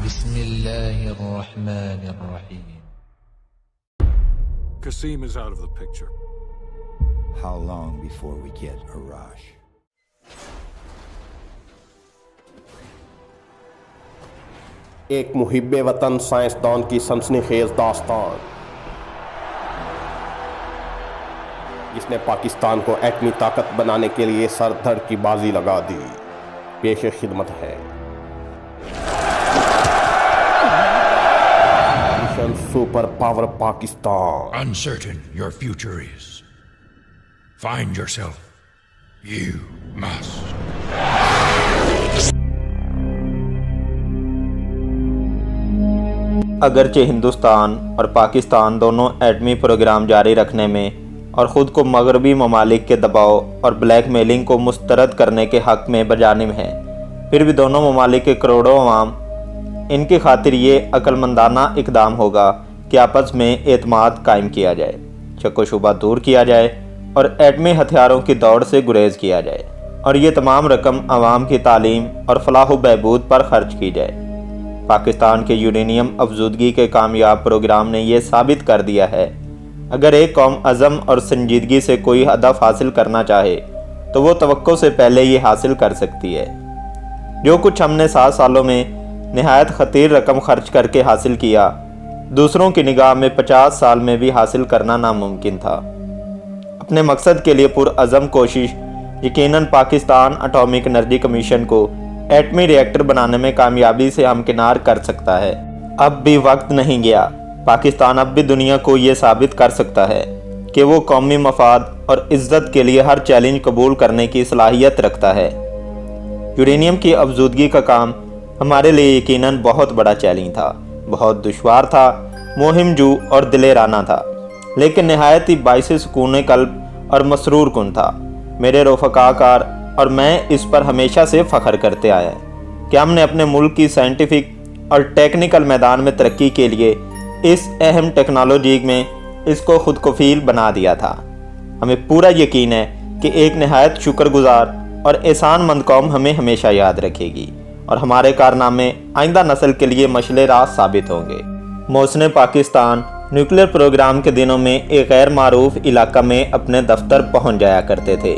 بسم الله الرحمن الرحيم. Qasim is out of the picture. How long before we get Arash? ایک محب وطن سائنسدان کی سنسنیخیز داستان جس نے پاکستان کو ایٹمی طاقت بنانے کے لیے سر دھڑ کی بازی لگا دی، پیش خدمت ہے mission super power Pakistan. Uncertain your future is. Find yourself. You must. اگرچہ ہندوستان اور پاکستان دونوں ایٹمی پروگرام جاری رکھنے میں اور خود کو مغربی ممالک کے دباؤ اور بلیک میلنگ کو مسترد کرنے کے حق میں بجانب ہیں، پھر بھی دونوں ممالک کے کروڑوں عوام ان کی خاطر یہ عقل مندانہ اقدام ہوگا کہ آپس میں اعتماد قائم کیا جائے، شک و شبہ دور کیا جائے اور ایٹمی ہتھیاروں کی دوڑ سے گریز کیا جائے، اور یہ تمام رقم عوام کی تعلیم اور فلاح و بہبود پر خرچ کی جائے. پاکستان کے یورینیم افزودگی کے کامیاب پروگرام نے یہ ثابت کر دیا ہے، اگر ایک قوم عزم اور سنجیدگی سے کوئی ہدف حاصل کرنا چاہے تو وہ توقع سے پہلے یہ حاصل کر سکتی ہے. جو کچھ ہم نے 7 سالوں میں نہایت خطیر رقم خرچ کر کے حاصل کیا، دوسروں کی نگاہ میں 50 سال میں بھی حاصل کرنا ناممکن تھا. اپنے مقصد کے لیے پرعزم کوشش یقیناً پاکستان اٹامک انرجی کمیشن کو ایٹمی ری ایکٹر بنانے میں کامیابی سے ہمکنار کر سکتا ہے. اب بھی وقت نہیں گیا. پاکستان اب بھی دنیا کو یہ ثابت کر سکتا ہے کہ وہ قومی مفاد اور عزت کے لیے ہر چیلنج قبول کرنے کی صلاحیت رکھتا ہے. یورینیم کی افزودگی کا کام ہمارے لیے یقیناً بہت بڑا چیلنج تھا، بہت دشوار تھا، مہم جو اور دلیرانہ تھا، لیکن نہایت ہی باعث سکون قلب اور مسرور کن تھا. میرے رفقا کار اور میں اس پر ہمیشہ سے فخر کرتے آئے ہیں کہ ہم نے اپنے ملک کی سائنٹیفک اور ٹیکنیکل میدان میں ترقی کے لیے اس اہم ٹیکنالوجی میں اس کو خود کفیل بنا دیا تھا. ہمیں پورا یقین ہے کہ ایک نہایت شکر گزار اور احسان مند قوم ہمیں ہمیشہ یاد رکھے گی اور ہمارے کارنامے آئندہ نسل کے لیے مشعل راہ ثابت ہوں گے. محسن پاکستان نیوکلیئر پروگرام کے دنوں میں ایک غیر معروف علاقہ میں اپنے دفتر پہنچ جایا کرتے تھے.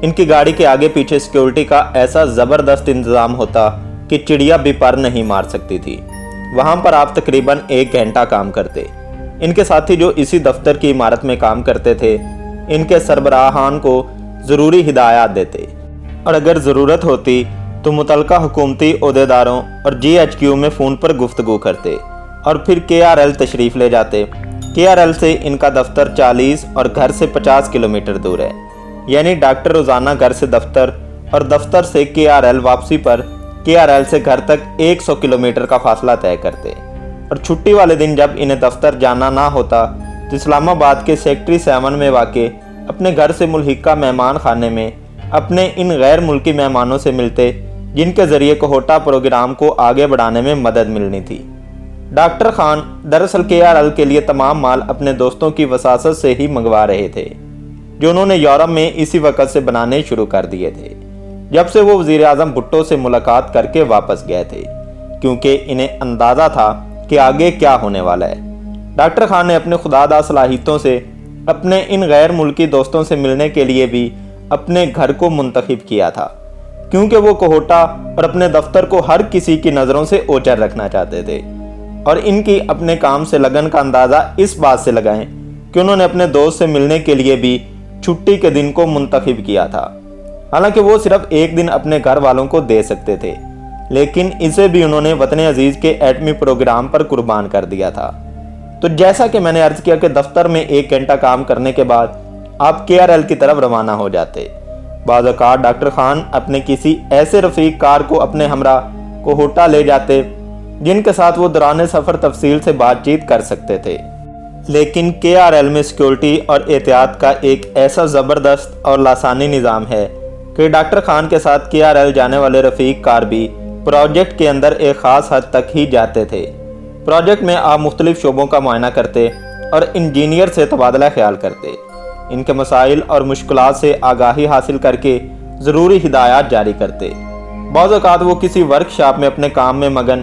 ان کی گاڑی کے آگے پیچھے سیکیورٹی کا ایسا زبردست انتظام ہوتا کہ چڑیا بھی پر نہیں مار سکتی تھی. وہاں پر آپ تقریباً 1 گھنٹہ کام کرتے. ان کے ساتھی جو اسی دفتر کی عمارت میں کام کرتے تھے ان کے سربراہان کو ضروری ہدایات دیتے اور اگر ضرورت ہوتی تو متعلقہ حکومتی عہدیداروں اور GHQ میں فون پر گفتگو کرتے اور پھر KRL تشریف لے جاتے. KRL سے ان کا دفتر 40 اور گھر سے 50 کلومیٹر دور ہے، یعنی ڈاکٹر روزانہ گھر سے دفتر اور دفتر سے KRL واپسی پر KRL سے گھر تک 100 کلومیٹر کا فاصلہ طے کرتے. اور چھٹی والے دن جب انہیں دفتر جانا نہ ہوتا تو اسلام آباد کے سیکٹری 7 میں واقع اپنے گھر سے ملحقہ مہمان خانے میں اپنے ان غیر ملکی مہمانوں سے ملتے جن کے ذریعے کوہوٹا پروگرام کو آگے بڑھانے میں مدد ملنی تھی. ڈاکٹر خان دراصل KRL کے لیے تمام مال اپنے دوستوں کی وساست سے ہی منگوا رہے تھے جو انہوں نے یورپ میں اسی وقت سے بنانے شروع کر دیے تھے جب سے وہ وزیر اعظم بھٹو سے ملاقات کر کے واپس گئے تھے، کیونکہ انہیں اندازہ تھا کہ آگے کیا ہونے والا ہے. ڈاکٹر خان نے اپنے خداداد صلاحیتوں سے اپنے ان غیر ملکی دوستوں سے ملنے کے لیے بھی اپنے گھر کو منتخب کیا تھا، کیونکہ وہ کوہوٹا اور اپنے دفتر کو ہر کسی کی نظروں سے اوچر رکھنا چاہتے تھے اور ان کی اپنے کام سے لگن کا اندازہ اس بات سے لگائیں کہ انہوں نے اپنے دوست سے ملنے کے لیے بھی چھٹی کے دن کو منتخب کیا تھا. حالانکہ وہ صرف 1 دن اپنے گھر والوں کو دے سکتے تھے، لیکن اسے بھی انہوں نے وطن عزیز کے ایٹمی پروگرام پر قربان کر دیا تھا. تو جیسا کہ میں نے عرض کیا کہ دفتر میں 1 گھنٹہ کام کرنے کے بعد آپ KRL کی طرف روانہ ہو جاتے. بعض اوقات ڈاکٹر خان اپنے کسی ایسے رفیق کار کو اپنے ہمراہ کوہوٹا لے جاتے جن کے ساتھ وہ دوران سفر تفصیل سے بات چیت کر سکتے تھے. لیکن KRL میں سیکیورٹی اور احتیاط کا ایک ایسا زبردست اور لاسانی نظام ہے کہ ڈاکٹر خان کے ساتھ KRL جانے والے رفیق کار بھی پروجیکٹ کے اندر ایک خاص حد تک ہی جاتے تھے. پروجیکٹ میں آپ مختلف شعبوں کا معائنہ کرتے اور انجینئر سے تبادلہ خیال کرتے، ان کے مسائل اور مشکلات سے آگاہی حاصل کر کے ضروری ہدایات جاری کرتے. بعض اوقات وہ کسی ورک شاپ میں اپنے کام میں مگن